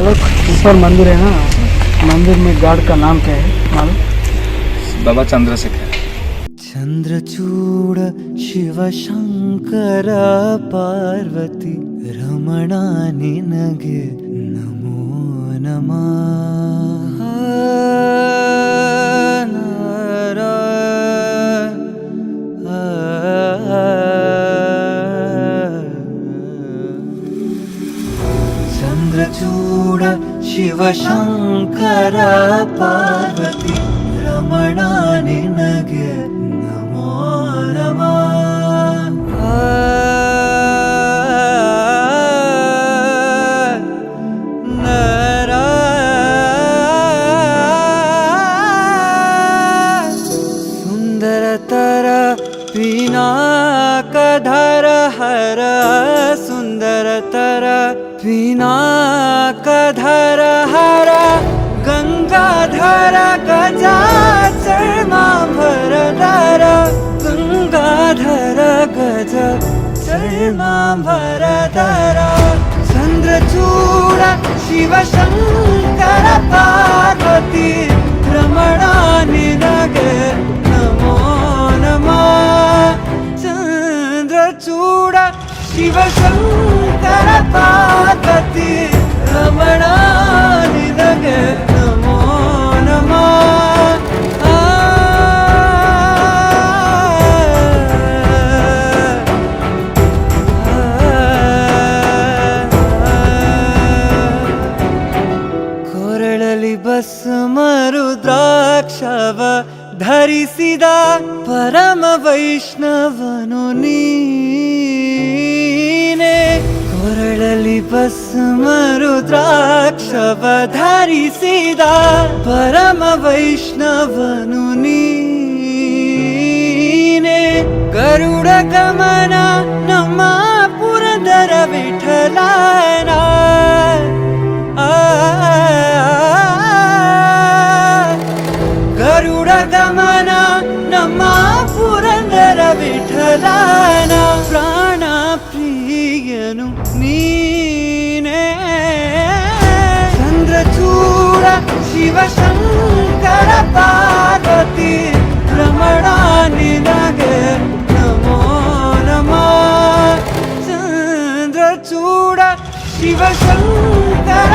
मालूम ऊपर मंदिर है ना, मंदिर में गॉड का नाम क्या है मालूम? बाबा चंद्रशेखर. चंद्रचूड शिव शंकर पार्वती रमण निनगे नमो नमः. चंद्रचूड शिव शंकर पार्वती रमण निनगे नमो नमः. सुंदरतर पिनाकधर हर सुंदरतर पिनाकधर हर गंगाधर गजाचर्मांबरधर गंगाधर गज चर्मांबरधर. चंद्रचूड शिव शंकर पार्वती रमण निनगे नमो नमः. चंद्रचूड शिव शंकर पार्वती रमण निनगे नमो नमः. ಕೊರಳಲಿ ಭಸ್ಮ ರುದ್ರಾಕ್ಷವ ಧರಿಸಿದ ಪರಮ ವೈಷ್ಣವನು ನೀನೆ. ಕೊರಳಲಿ ಭಸ್ಮ ರುದ್ರಾಕ್ಷವ ಧರಿಸಿದ ಪರಮ ವೈಷ್ಣವನು ನೀನೆ. ಗರುಡ ಗಮನ ನಮ್ಮ ಪುರಂದರ ವಿಠಲನ ಗರುಡ ಗಮನ ನಮ್ಮ ಪುರಂದರ ವಿಠಲನ ಪ್ರಾಣ ಪ್ರಿಯನು ನೀನೇ. ಚಂದ್ರಚೂಡ ಶಿವ ಶಂಕರ ಪಾರ್ವತಿ ರಮಣ ನಿನಗೆ ನಮೋ ನಮಃ. ಚಂದ್ರಚೂಡ ಶಿವ ಶಂಕರ